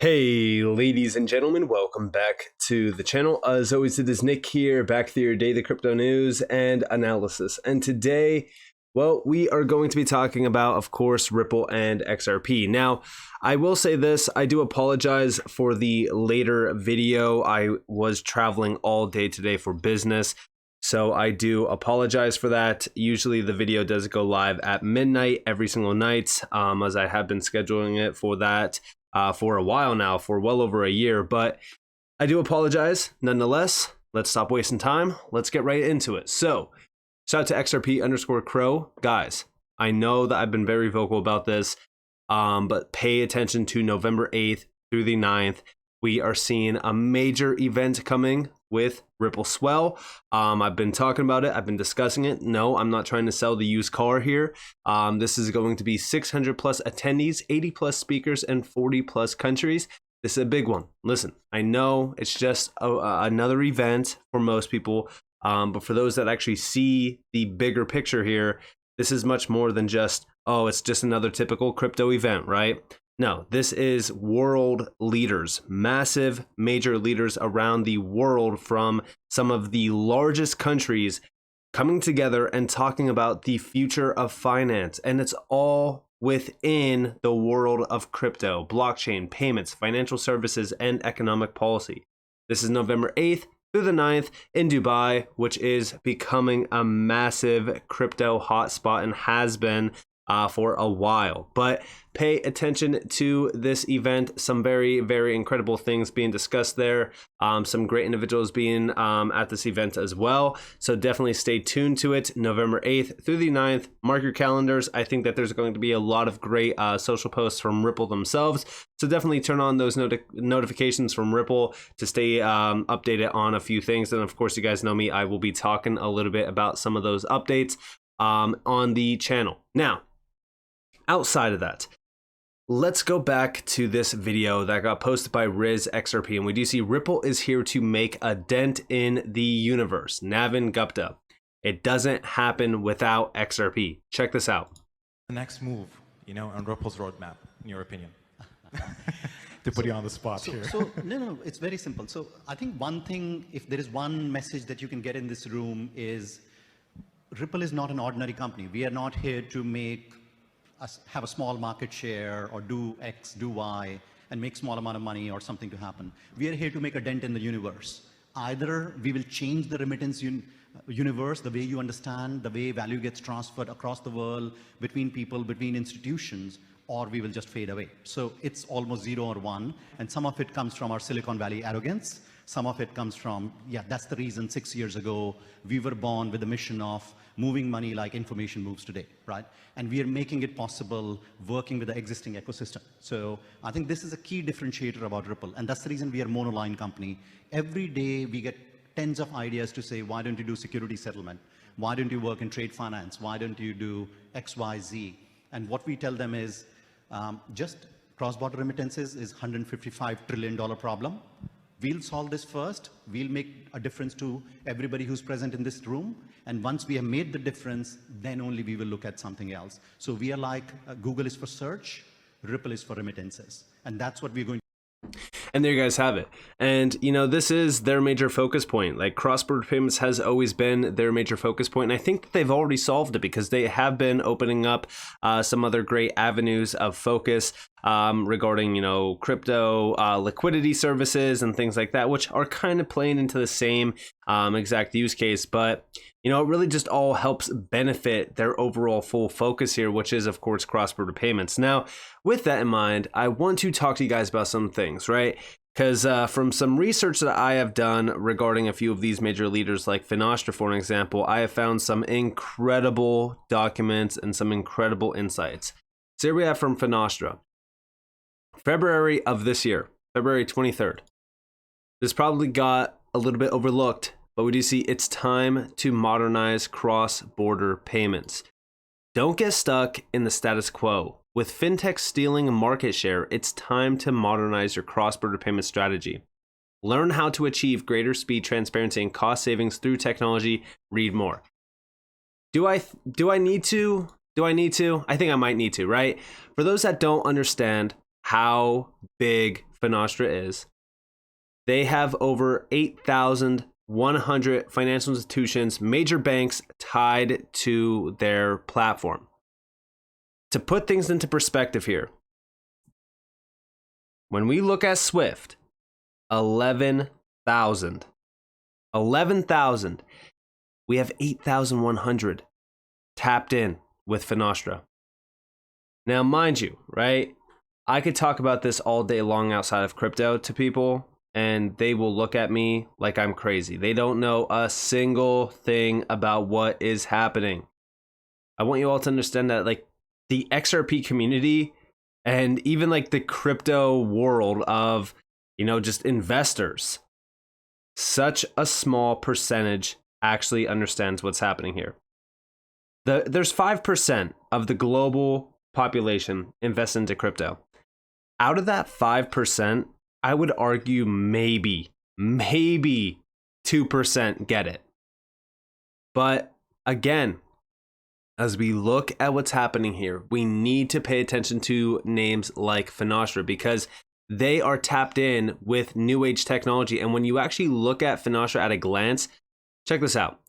Hey, ladies and gentlemen, welcome back to the channel. As always, it is Nick here, back with your daily crypto news and analysis. And today, well, we are going to be talking about, of course, Ripple and XRP. Now, I will say this, I do apologize for the later video. I was traveling all day today for business, so I do apologize for that. Usually the video does go live at midnight every single night, as I have been scheduling it for that. For a while now, for well over a year, but I do apologize nonetheless. Let's stop wasting time. Let's get right into it. So, shout out to XRP_Crow. Guys, I know that I've been very vocal about this, but pay attention to November 8th through the 9th. We are seeing a major event coming with Ripple Swell. I've been talking about it. I've been discussing it. No, I'm not trying to sell the used car here. This is going to be 600 plus attendees, 80 plus speakers, and 40 plus countries. This is a big one. Listen, I know it's just another event for most people, but for those that actually see the bigger picture here, this is much more than just, oh, it's just another typical crypto event, right? No, this is world leaders, massive major leaders around the world from some of the largest countries coming together and talking about the future of finance. And it's all within the world of crypto, blockchain, payments, financial services, and economic policy. This is November 8th through the 9th in Dubai, which is becoming a massive crypto hotspot and has been for a while. But pay attention to this event. Some very, very incredible things being discussed there. Some great individuals being at this event as well. So definitely stay tuned to it. November 8th through the 9th. Mark your calendars. I think that there's going to be a lot of great social posts from Ripple themselves. So definitely turn on those notifications from Ripple to stay updated on a few things. And of course, you guys know me. I will be talking a little bit about some of those updates on the channel. Now, outside of that, let's go back to this video that got posted by Riz XRP, and we do see Ripple is here to make a dent in the universe. Navin Gupta. It doesn't happen without XRP. Check this out. The next move, on Ripple's roadmap, in your opinion? To put you on the spot here. No, it's very simple. So I think one thing, if there is one message that you can get in this room is Ripple is not an ordinary company. We are not here to have a small market share or do X, do Y, and make small amount of money or something to happen. We are here to make a dent in the universe. Either we will change the remittance universe, the way you understand, the way value gets transferred across the world, between people, between institutions, or we will just fade away. So it's almost 0 or 1, and some of it comes from our Silicon Valley arrogance. Some of it comes from, that's the reason 6 years ago, we were born with the mission of moving money like information moves today, right? And we are making it possible working with the existing ecosystem. So I think this is a key differentiator about Ripple, and that's the reason we are a monoline company. Every day we get tens of ideas to say, why don't you do security settlement? Why don't you work in trade finance? Why don't you do X, Y, Z? And what we tell them is, just cross-border remittances is $155 trillion problem. We'll solve this first. We'll make a difference to everybody who's present in this room. And once we have made the difference, then only we will look at something else. So we are like Google is for search, Ripple is for remittances. And that's what we're going to. And there you guys have it. And, this is their major focus point. Like, cross-border payments has always been their major focus point. And I think that they've already solved it because they have been opening up some other great avenues of focus regarding, crypto liquidity services and things like that, which are kind of playing into the same exact use case. But, it really just all helps benefit their overall full focus here, which is, of course, cross-border payments. Now, with that in mind, I want to talk to you guys about some things, right? Because from some research that I have done regarding a few of these major leaders like Finra, for an example, I have found some incredible documents and some incredible insights. So here we have from Finra. February of this year, February 23rd. This probably got a little bit overlooked, but we do see it's time to modernize cross-border payments. Don't get stuck in the status quo. With fintech stealing market share, it's time to modernize your cross-border payment strategy. Learn how to achieve greater speed, transparency, and cost savings through technology. Read more. Do I need to? I think I might need to, right? For those that don't understand, how big Finastra is. They have over 8,100 financial institutions, major banks tied to their platform. To put things into perspective here, when we look at Swift, 11,000. 11,000. We have 8,100 tapped in with Finastra. Now, mind you, right? I could talk about this all day long outside of crypto to people, and they will look at me like I'm crazy. They don't know a single thing about what is happening. I want you all to understand that, like, the XRP community and even like the crypto world of, just investors, such a small percentage actually understands what's happening here. There's 5% of the global population invest into crypto. Out of that 5%, I would argue maybe 2% get it. But again, as we look at what's happening here, we need to pay attention to names like Finastra because they are tapped in with new age technology. And when you actually look at Finastra at a glance, check this out.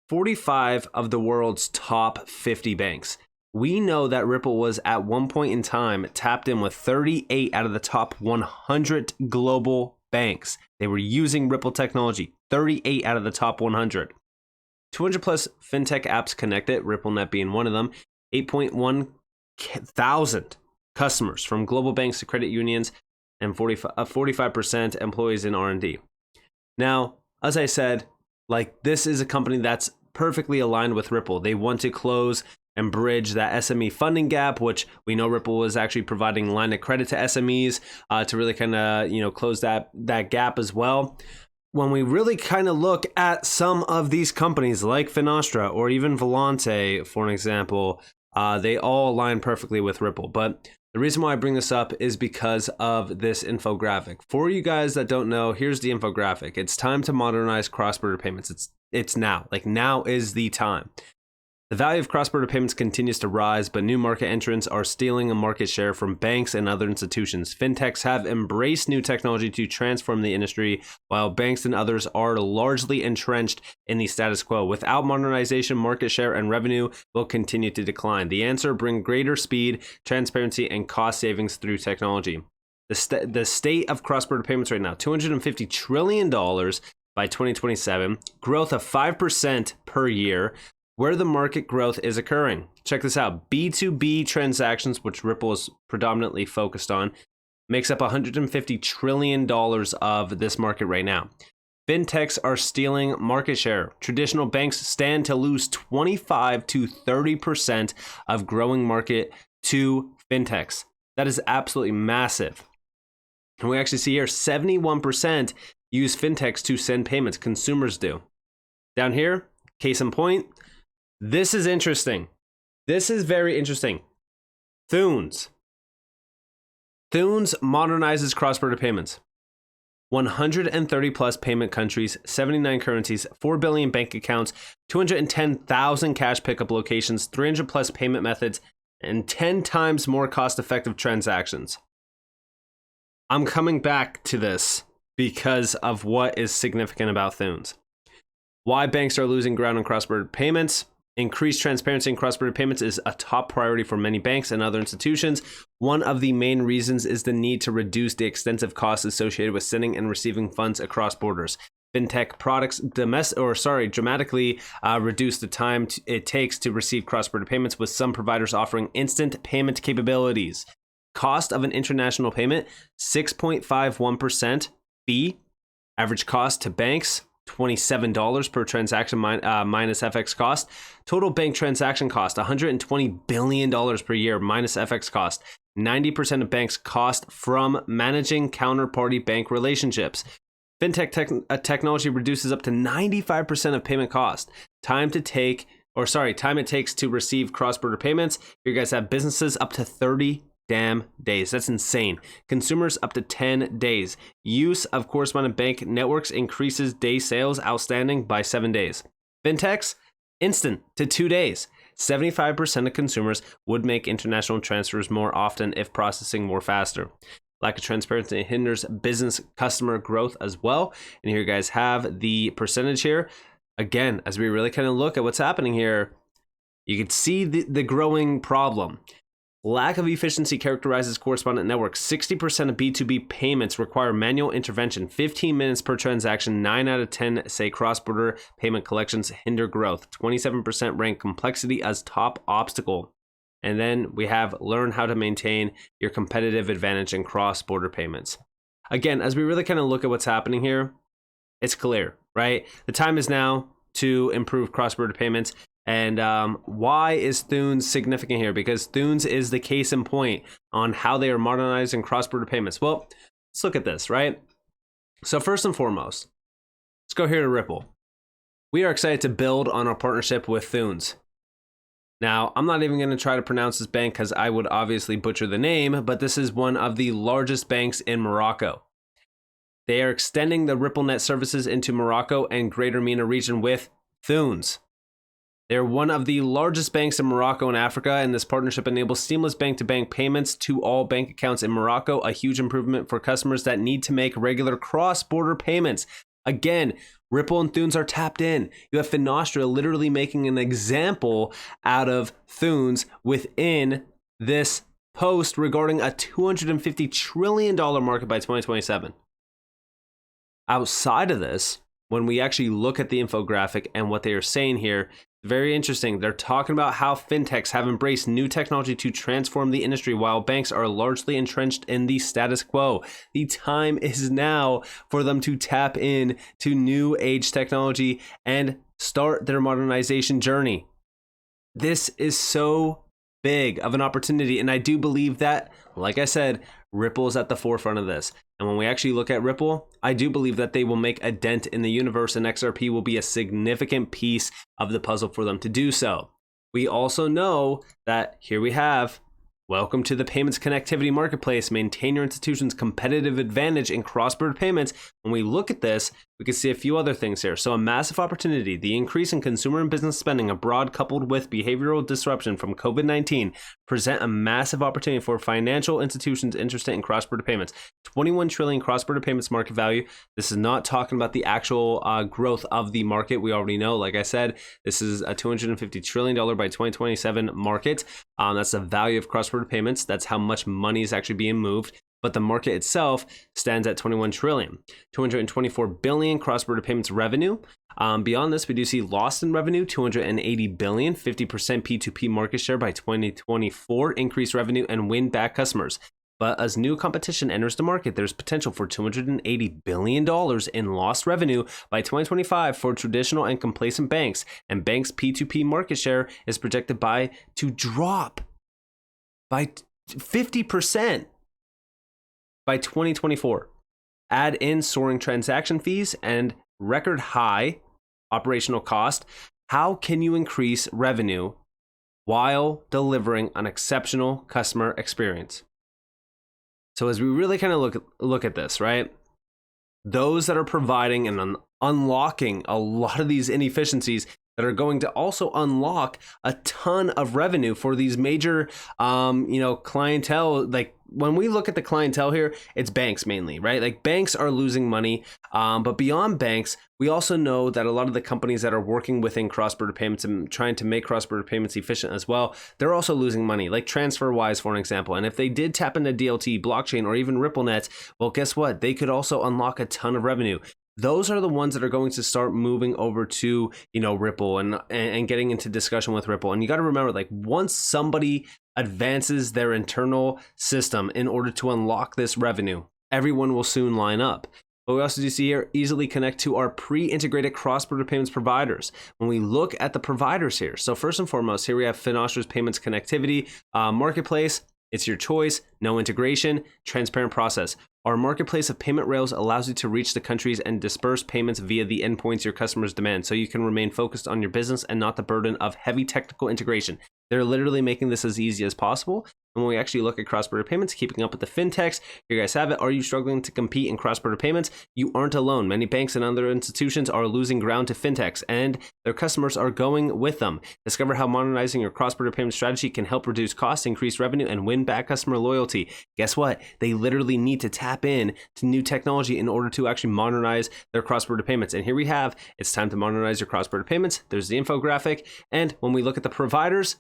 45 of the world's top 50 banks. We know that Ripple was at one point in time tapped in with 38 out of the top 100 global banks. They were using Ripple technology, 38 out of the top 100. 200 plus fintech apps connected, RippleNet being one of them, 8.1 thousand customers from global banks to credit unions, and 45% employees in R&D. Now, as I said, like, this is a company that's perfectly aligned with Ripple. They want to close and bridge that SME funding gap, which we know Ripple was actually providing line of credit to SMEs to really kind of, close that gap as well. When we really kind of look at some of these companies like Finastra or even Volante, for an example, they all align perfectly with Ripple. But the reason why I bring this up is because of this infographic. For you guys that don't know, here's the infographic. It's time to modernize cross-border payments. It's now. Like, now is the time. The value of cross-border payments continues to rise, but new market entrants are stealing a market share from banks and other institutions. Fintechs have embraced new technology to transform the industry, while banks and others are largely entrenched in the status quo. Without modernization, market share and revenue will continue to decline. The answer: bring greater speed, transparency, and cost savings through technology. The state of cross-border payments right now, $250 trillion by 2027, growth of 5% per year. Where the market growth is occurring. Check this out. B2B transactions, which Ripple is predominantly focused on, makes up $150 trillion of this market right now. Fintechs are stealing market share. Traditional banks stand to lose 25 to 30% of growing market to fintechs. That is absolutely massive. And we actually see here 71% use fintechs to send payments. Consumers do. Down here, case in point, this is interesting. This is very interesting. Thunes. Thunes modernizes cross-border payments. 130 plus payment countries, 79 currencies, 4 billion bank accounts, 210,000 cash pickup locations, 300 plus payment methods, and 10 times more cost-effective transactions. I'm coming back to this because of what is significant about Thunes. Why banks are losing ground on cross-border payments. Increased transparency in cross-border payments is a top priority for many banks and other institutions. One of the main reasons is the need to reduce the extensive costs associated with sending and receiving funds across borders. Fintech products dramatically reduce the time it takes to receive cross-border payments, with some providers offering instant payment capabilities. Cost of an international payment, 6.51% fee. Average cost to banks, $27 per transaction minus FX cost. Total bank transaction cost, $120 billion per year minus FX cost. 90% of banks' cost from managing counterparty bank relationships. Fintech technology reduces up to 95% of payment cost. Time it takes to receive cross-border payments. You guys have businesses up to 30 damn days. That's insane. Consumers up to 10 days. Use of correspondent bank networks increases day sales outstanding by 7 days. Fintechs, instant to 2 days. 75% of consumers would make international transfers more often if processing more faster. Lack of transparency hinders business customer growth as well. And here you guys have the percentage here. Again, as we really kind of look at what's happening here, you can see the growing problem. Lack of efficiency characterizes correspondent networks. 60% of B2B payments require manual intervention. 15 minutes per transaction. 9 out of 10 say cross-border payment collections hinder growth. 27% rank complexity as top obstacle. And then we have learn how to maintain your competitive advantage in cross-border payments. Again, as we really kind of look at what's happening here, it's clear, right? The time is now to improve cross-border payments. And why is Thunes significant here? Because Thunes is the case in point on how they are modernizing cross-border payments. Well, let's look at this, right? So first and foremost, let's go here to Ripple. We are excited to build on our partnership with Thunes. Now, I'm not even going to try to pronounce this bank because I would obviously butcher the name, but this is one of the largest banks in Morocco. They are extending the RippleNet services into Morocco and Greater MENA region with Thunes. They're one of the largest banks in Morocco and Africa, and this partnership enables seamless bank-to-bank payments to all bank accounts in Morocco, a huge improvement for customers that need to make regular cross-border payments. Again, Ripple and Thunes are tapped in. You have Finra literally making an example out of Thunes within this post regarding a $250 trillion market by 2027. Outside of this, when we actually look at the infographic and what they are saying here, very interesting. They're talking about how fintechs have embraced new technology to transform the industry while banks are largely entrenched in the status quo. The time is now for them to tap in to new age technology and start their modernization journey. This is so big of an opportunity, and I do believe that, like I said, Ripple is at the forefront of this. And when we actually look at Ripple, I do believe that they will make a dent in the universe, and XRP will be a significant piece of the puzzle for them to do so. We also know that here we have, welcome to the payments connectivity marketplace. Maintain your institution's competitive advantage in cross-border payments. When we look at this, we can see a few other things here. So a massive opportunity, the increase in consumer and business spending abroad coupled with behavioral disruption from COVID-19 present a massive opportunity for financial institutions interested in cross-border payments. 21 trillion cross-border payments market value. This is not talking about the actual growth of the market. We already know, like I said, this is a $250 trillion by 2027 market. That's the value of cross-border payments. That's how much money is actually being moved. But the market itself stands at 21 trillion, 224 billion cross-border payments revenue. Beyond this, we do see lost in revenue, 280 billion, 50% P2P market share by 2024, increased revenue and win back customers. But as new competition enters the market, there's potential for $280 billion in lost revenue by 2025 for traditional and complacent banks. And banks' P2P market share is projected to drop by 50%. By 2024, add in soaring transaction fees and record high operational cost. How can you increase revenue while delivering an exceptional customer experience? So as we really kind of look at this, right? Those that are providing and unlocking a lot of these inefficiencies that are going to also unlock a ton of revenue for these major, clientele. Like when we look at the clientele here, it's banks mainly, right? Like banks are losing money. But beyond banks, we also know that a lot of the companies that are working within cross-border payments and trying to make cross-border payments efficient as well, they're also losing money, like TransferWise, for an example. And if they did tap into DLT, blockchain, or even RippleNet, well, guess what? They could also unlock a ton of revenue. Those are the ones that are going to start moving over to, Ripple and getting into discussion with Ripple. And you got to remember, like, once somebody advances their internal system in order to unlock this revenue, everyone will soon line up. But we also do see here, easily connect to our pre-integrated cross-border payments providers. When we look at the providers here, so first and foremost, here we have Finra's payments connectivity marketplace. It's your choice, no integration, transparent process. Our marketplace of payment rails allows you to reach the countries and disperse payments via the endpoints your customers demand, so you can remain focused on your business and not the burden of heavy technical integration. They're literally making this as easy as possible. And when we actually look at cross-border payments, keeping up with the fintechs, here you guys have it. Are you struggling to compete in cross-border payments? You aren't alone. Many banks and other institutions are losing ground to fintechs, and their customers are going with them. Discover how modernizing your cross-border payment strategy can help reduce costs, increase revenue, and win back customer loyalty. Guess what? They literally need to tap in to new technology in order to actually modernize their cross-border payments. And here we have, it's time to modernize your cross-border payments. There's the infographic. And when we look at the providers,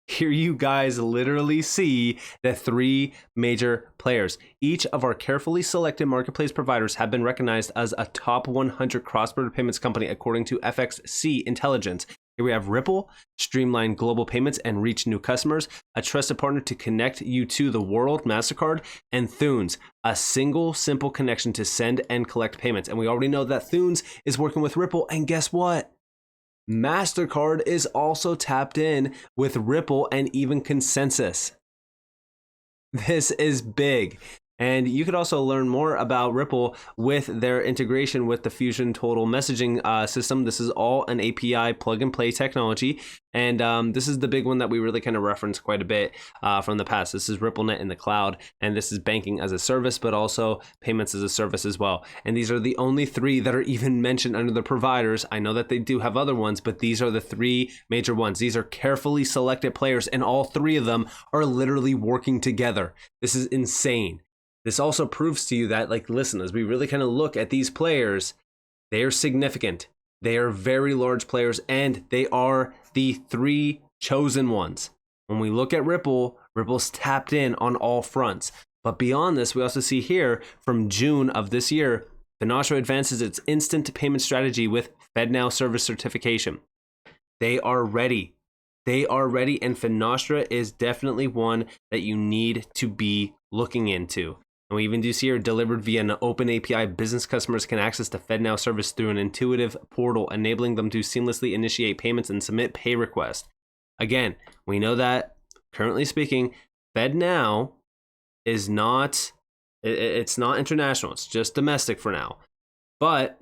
here you guys literally see the 3 major players. Each of our carefully selected marketplace providers have been recognized as a top 100 cross-border payments company according to FXC Intelligence. Here we have Ripple, streamline global payments and reach new customers, a trusted partner to connect you to the world, MasterCard, and Thunes, a single simple connection to send and collect payments. And we already know that Thunes is working with Ripple, and guess what? MasterCard is also tapped in with Ripple and even Consensus. This is big. And you could also learn more about Ripple with their integration with the Fusion Total Messaging system. This is all an API plug and play technology. And this is the big one that we really kind of reference quite a bit from the past. This is RippleNet in the cloud, and this is banking as a service, but also payments as a service as well. And these are the only 3 that are even mentioned under the providers. I know that they do have other ones, but these are the 3 major ones. These are carefully selected players, and all 3 of them are literally working together. This is insane. This also proves to you that, like, listen, as we really kind of look at these players, they are significant. They are very large players, and they are the 3 chosen ones. When we look at Ripple, Ripple's tapped in on all fronts. But beyond this, we also see here from June of this year, Finastra advances its instant payment strategy with FedNow service certification. They are ready. They are ready, and Finastra is definitely one that you need to be looking into. And we even do see here delivered via an open API. Business customers can access the FedNow service through an intuitive portal, enabling them to seamlessly initiate payments and submit pay requests. Again, we know that currently speaking, FedNow is not, it's not international. It's just domestic for now. But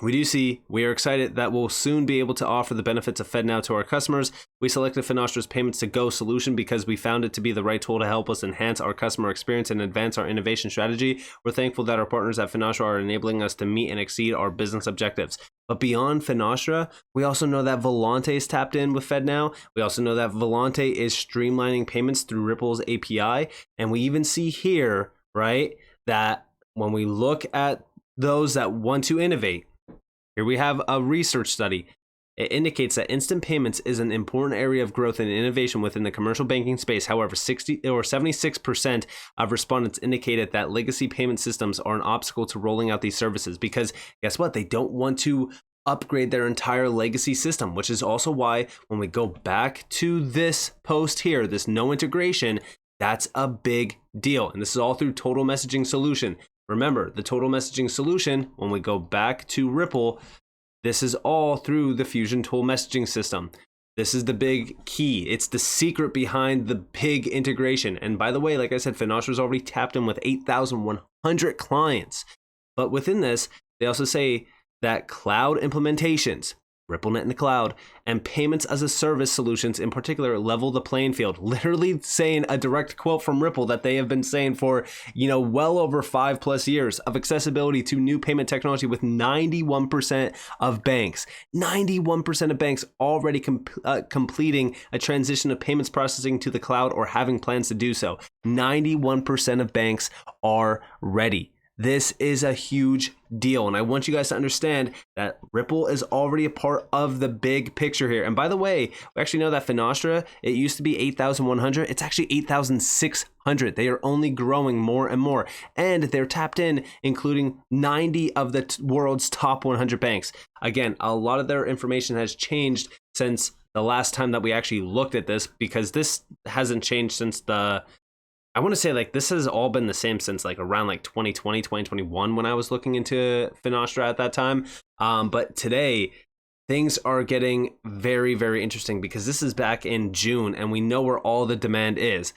we do see, we are excited that we'll soon be able to offer the benefits of FedNow to our customers. We selected Finastra's Payments to Go solution because we found it to be the right tool to help us enhance our customer experience and advance our innovation strategy. We're thankful that our partners at Finastra are enabling us to meet and exceed our business objectives. But beyond Finastra, we also know that Volante is tapped in with FedNow. We also know that Volante is streamlining payments through Ripple's API. And we even see here, right, that when we look at those that want to innovate, here we have a research study. It indicates that instant payments is an important area of growth and innovation within the commercial banking space. However, 76% of respondents indicated that legacy payment systems are an obstacle to rolling out these services because guess what? They don't want to upgrade their entire legacy system, which is also why when we go back to this post here, this no integration, that's a big deal. And this is all through Total Messaging Solution. Remember, the Total Messaging Solution, when we go back to Ripple, this is all through the Fusion Tool Messaging System. This is the big key. It's the secret behind the big integration. And by the way, like I said, Finastra's already tapped in with 8,100 clients. But within this, they also say that cloud implementations, RippleNet in the cloud, and payments as a service solutions in particular level the playing field. Literally saying a direct quote from Ripple that they have been saying for, well over 5+ years of accessibility to new payment technology with 91% of banks. 91% of banks already completing a transition of payments processing to the cloud or having plans to do so. 91% of banks are ready. This is a huge deal, and I want you guys to understand that Ripple is already a part of the big picture here. And by the way, we actually know that Finastra, it used to be 8,100. It's actually 8,600. They are only growing more and more, and they're tapped in, including 90 of the world's top 100 banks. Again, a lot of their information has changed since the last time that we actually looked at this, because this hasn't changed since I want to say this has all been the same since around 2020, 2021 when I was looking into Finastra at that time. But today things are getting very, very interesting because this is back in June and we know where all the demand is.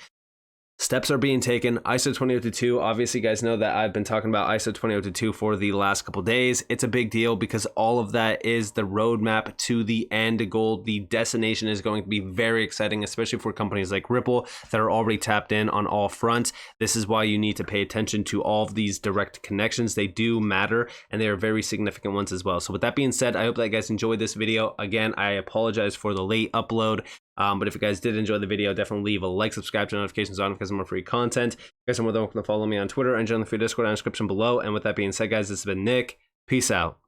Steps are being taken. ISO 20022. Obviously, you guys know that I've been talking about ISO 20022 for the last couple days. It's a big deal because all of that is the roadmap to the end goal. The destination is going to be very exciting, especially for companies like Ripple that are already tapped in on all fronts. This is why you need to pay attention to all of these direct connections. They do matter, and they are very significant ones as well. So with that being said, I hope that you guys enjoyed this video. Again, I apologize for the late upload. But if you guys did enjoy the video, definitely leave a like, subscribe, turn notifications on because more free content. You guys are more than welcome to follow me on Twitter and join the free Discord in the description below. And with that being said, guys, this has been Nick. Peace out.